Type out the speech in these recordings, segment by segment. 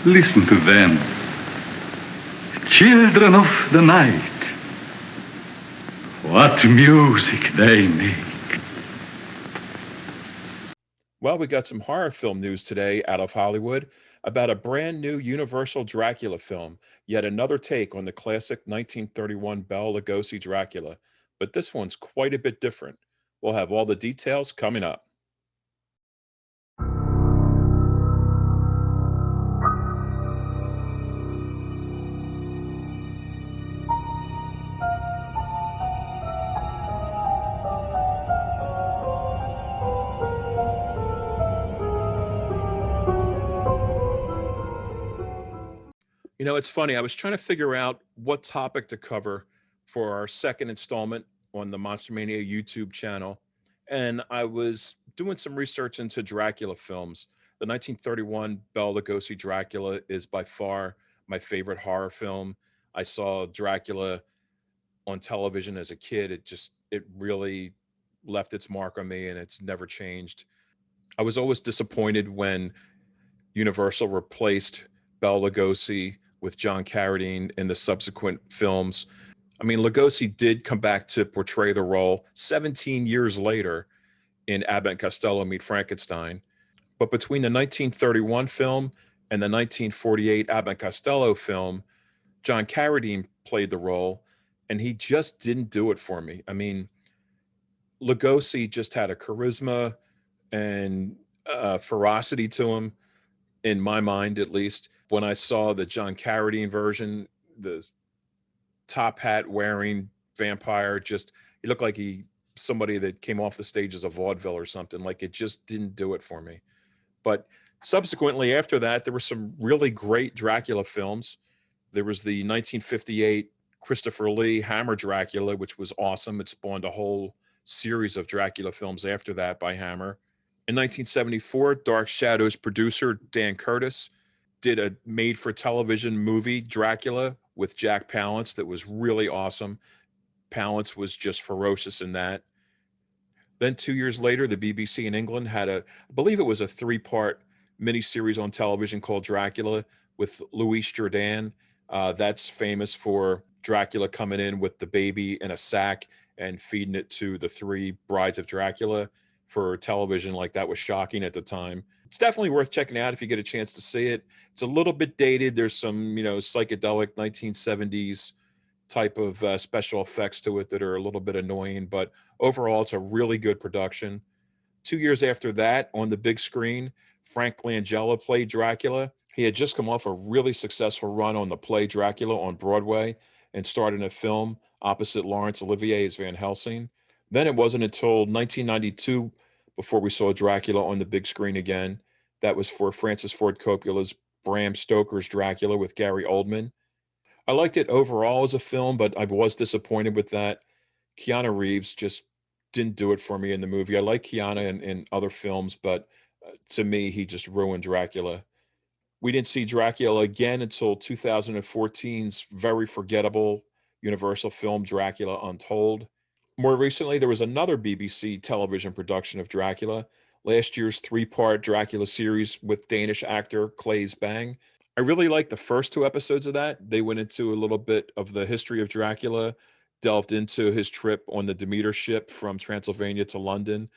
Listen to them. Children of the night. What music they make. Well, we got some horror film news today out of Hollywood about a brand new Universal Dracula film, yet another take on the classic 1931 Bela Lugosi Dracula. But this one's quite a bit different. We'll have all the details coming up. You know, it's funny. I was trying to figure out what topic to cover for our second installment on the Monster-Mania YouTube channel. And I was doing some research into Dracula films. The 1931 Bela Lugosi Dracula is by far my favorite horror film. I saw Dracula on television as a kid. It really left its mark on me and it's never changed. I was always disappointed when Universal replaced Bela Lugosi with John Carradine in the subsequent films. I mean, Lugosi did come back to portray the role 17 years later in Abbott and Costello Meet Frankenstein. But between the 1931 film and the 1948 Abbott and Costello film, John Carradine played the role, and he just didn't do it for me. I mean, Lugosi just had a charisma and ferocity to him, in my mind at least. When I saw the John Carradine version, the top hat wearing vampire, just he looked like somebody that came off the stage as a vaudeville or something. Like, it just didn't do it for me. But subsequently after that, there were some really great Dracula films. There was the 1958 Christopher Lee Hammer Dracula, which was awesome. It spawned a whole series of Dracula films after that by Hammer. In 1974, Dark Shadows producer Dan Curtis did a made-for-television movie, Dracula, with Jack Palance that was really awesome. Palance was just ferocious in that. Then 2 years later, the BBC in England had I believe it was a three-part miniseries on television called Dracula with Louis Jourdan. That's famous for Dracula coming in with the baby in a sack and feeding it to the three brides of Dracula for television. Like, that was shocking at the time. It's definitely worth checking out if you get a chance to see it. It's a little bit dated. There's some, psychedelic 1970s type of special effects to it that are a little bit annoying, but overall, it's a really good production. 2 years after that, on the big screen, Frank Langella played Dracula. He had just come off a really successful run on the play Dracula on Broadway and starred in a film opposite Laurence Olivier as Van Helsing. Then it wasn't until 1992 before we saw Dracula on the big screen again. That was for Francis Ford Coppola's Bram Stoker's Dracula with Gary Oldman. I liked it overall as a film, but I was disappointed with that. Keanu Reeves just didn't do it for me in the movie. I like Keanu in other films, but to me, he just ruined Dracula. We didn't see Dracula again until 2014's very forgettable Universal film, Dracula Untold. More recently, there was another BBC television production of Dracula, last year's three-part Dracula series with Danish actor Claes Bang. I really liked the first two episodes of that. They went into a little bit of the history of Dracula, delved into his trip on the Demeter ship from Transylvania to London.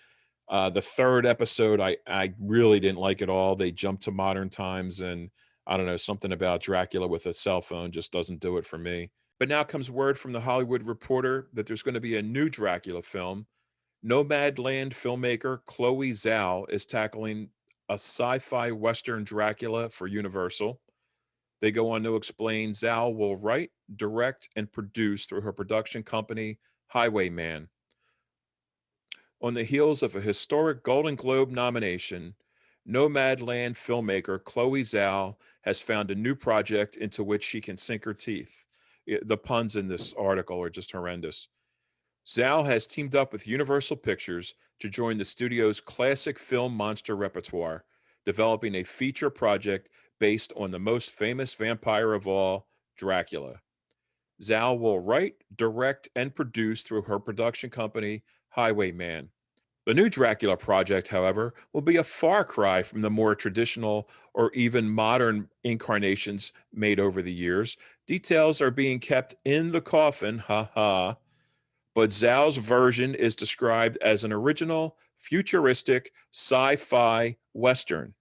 The third episode, I really didn't like at all. They jumped to modern times, and I don't know, something about Dracula with a cell phone just doesn't do it for me. But now comes word from the Hollywood Reporter that there's going to be a new Dracula film. Nomadland filmmaker Chloe Zhao is tackling a sci-fi Western Dracula for Universal. They go on to explain Zhao will write, direct, and produce through her production company, Highwayman. On the heels of a historic Golden Globe nomination, Nomadland filmmaker Chloe Zhao has found a new project into which she can sink her teeth. The puns in this article are just horrendous. Zhao has teamed up with Universal Pictures to join the studio's classic film monster repertoire, developing a feature project based on the most famous vampire of all, Dracula. Zhao will write, direct, and produce through her production company, Highwayman. The new Dracula project, however, will be a far cry from the more traditional or even modern incarnations made over the years. Details are being kept in the coffin, haha, but Zhao's version is described as an original, futuristic, sci fi Western.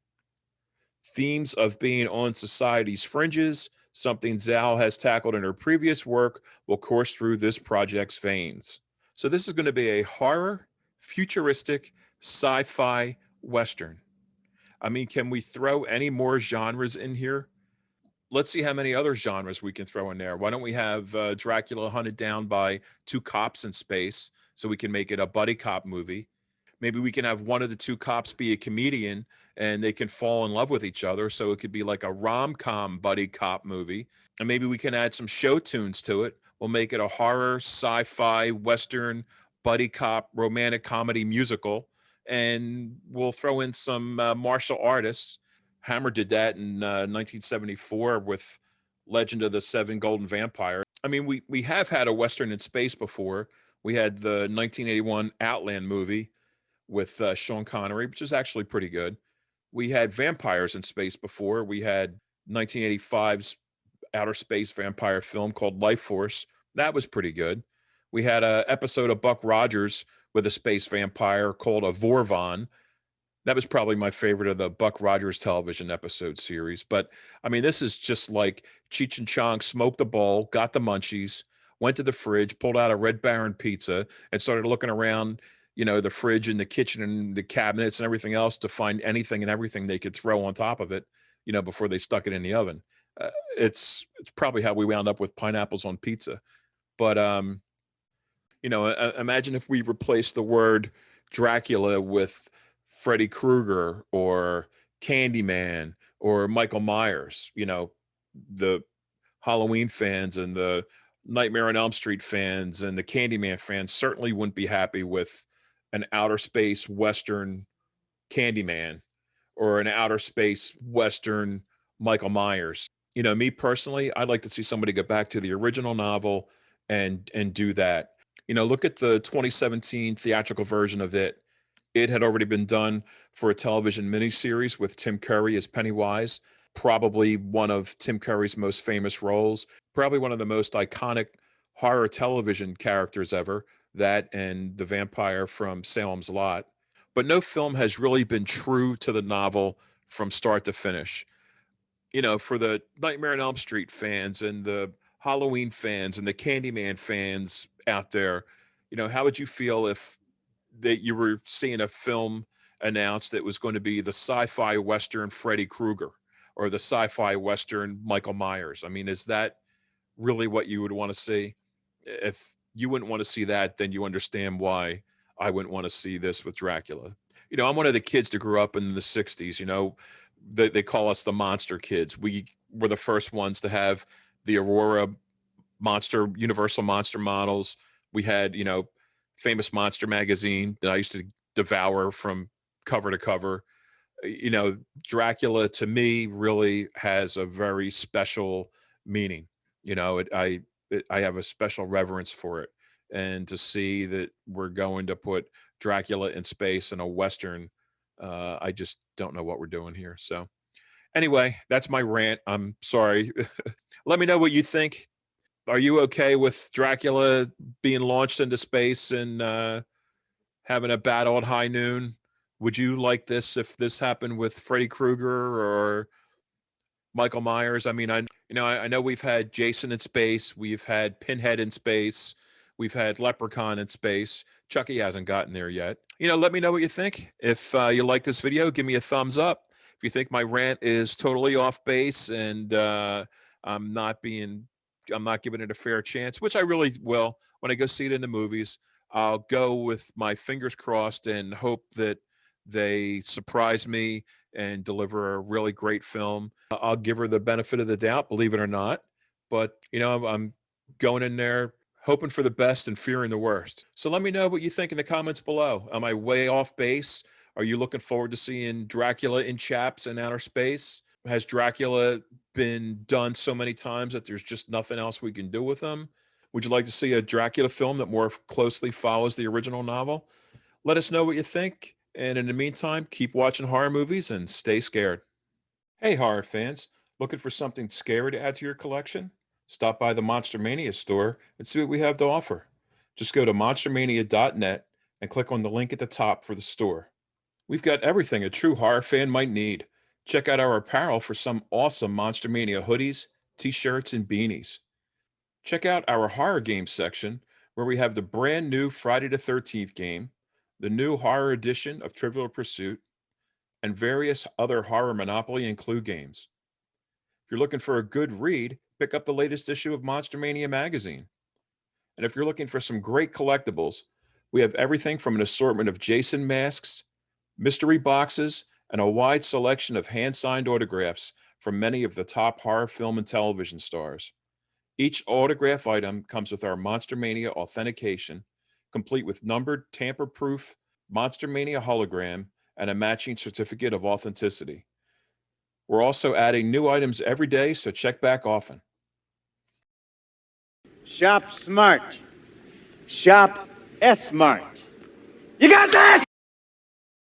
Themes of being on society's fringes, something Zhao has tackled in her previous work, will course through this project's veins. So, this is going to be a horror, futuristic, sci fi Western. I mean, can we throw any more genres in here? Let's see how many other genres we can throw in there. Why don't we have Dracula hunted down by two cops in space so we can make it a buddy cop movie? Maybe we can have one of the two cops be a comedian and they can fall in love with each other. So it could be like a rom com buddy cop movie. And maybe we can add some show tunes to it. We'll make it a horror, sci fi, Western, buddy cop, romantic comedy musical. And we'll throw in some martial artists. Hammer did that in 1974 with Legend of the Seven Golden Vampires. I mean, we have had a Western in space before. We had the 1981 Outland movie with Sean Connery, which is actually pretty good. We had vampires in space before. We had 1985's outer space vampire film called Life Force. That was pretty good. We had an episode of Buck Rogers with a space vampire called a Vorvon. That was probably my favorite of the Buck Rogers television episode series. But I mean, this is just like Cheech and Chong smoked the bowl, got the munchies, went to the fridge, pulled out a Red Baron pizza, and started looking around, the fridge and the kitchen and the cabinets and everything else to find anything and everything they could throw on top of it, before they stuck it in the oven. It's probably how we wound up with pineapples on pizza. But imagine if we replaced the word Dracula with Freddy Krueger or Candyman or Michael Myers. The Halloween fans and the Nightmare on Elm Street fans and the Candyman fans certainly wouldn't be happy with an outer space Western Candyman or an outer space Western Michael Myers. Me personally, I'd like to see somebody get back to the original novel and do that. Look at the 2017 theatrical version of it. It had already been done for a television miniseries with Tim Curry as Pennywise, probably one of Tim Curry's most famous roles, probably one of the most iconic horror television characters ever, that and the vampire from Salem's Lot. But no film has really been true to the novel from start to finish. For the Nightmare on Elm Street fans and the Halloween fans and the Candyman fans out there, how would you feel if that you were seeing a film announced that was going to be the sci-fi Western Freddy Krueger or the sci-fi Western Michael Myers? I mean, is that really what you would want to see? If you wouldn't want to see that, then you understand why I wouldn't want to see this with Dracula. I'm one of the kids that grew up in the 60s. They call us the monster kids. We were the first ones to have the Aurora Universal Monster models. We had, Famous Monster magazine that I used to devour from cover to cover. Dracula to me really has a very special meaning. I have a special reverence for it, and to see that we're going to put Dracula in space in a Western, I just don't know what we're doing here. So anyway, that's my rant. I'm sorry. Let me know what you think. Are you okay with Dracula being launched into space and having a battle at high noon? Would you like this if this happened with Freddy Krueger or Michael Myers? I mean, I know we've had Jason in space, we've had Pinhead in space, we've had Leprechaun in space. Chucky hasn't gotten there yet. Let me know what you think. If you like this video, give me a thumbs up. If you think my rant is totally off base and I'm not giving it a fair chance, which I really will when I go see it in the movies, I'll go with my fingers crossed and hope that they surprise me and deliver a really great film. I'll give her the benefit of the doubt, believe it or not. But, I'm going in there hoping for the best and fearing the worst. So let me know what you think in the comments below. Am I way off base? Are you looking forward to seeing Dracula in chaps in outer space? Has Dracula been done so many times that there's just nothing else we can do with him? Would you like to see a Dracula film that more closely follows the original novel? Let us know what you think. And in the meantime, keep watching horror movies and stay scared. Hey, horror fans, looking for something scary to add to your collection? Stop by the Monster-Mania store and see what we have to offer. Just go to monstermania.net and click on the link at the top for the store. We've got everything a true horror fan might need. Check out our apparel for some awesome Monster Mania hoodies, t shirts, and beanies. Check out our horror games section where we have the brand new Friday the 13th game, the new horror edition of Trivial Pursuit, and various other horror Monopoly and Clue games. If you're looking for a good read, pick up the latest issue of Monster Mania magazine. And if you're looking for some great collectibles, we have everything from an assortment of Jason masks, mystery boxes, and a wide selection of hand signed autographs from many of the top horror film and television stars. Each autograph item comes with our Monster Mania authentication, complete with numbered, tamper proof Monster Mania hologram and a matching certificate of authenticity. We're also adding new items every day, so check back often. Shop smart. Shop S-Mart. You got that?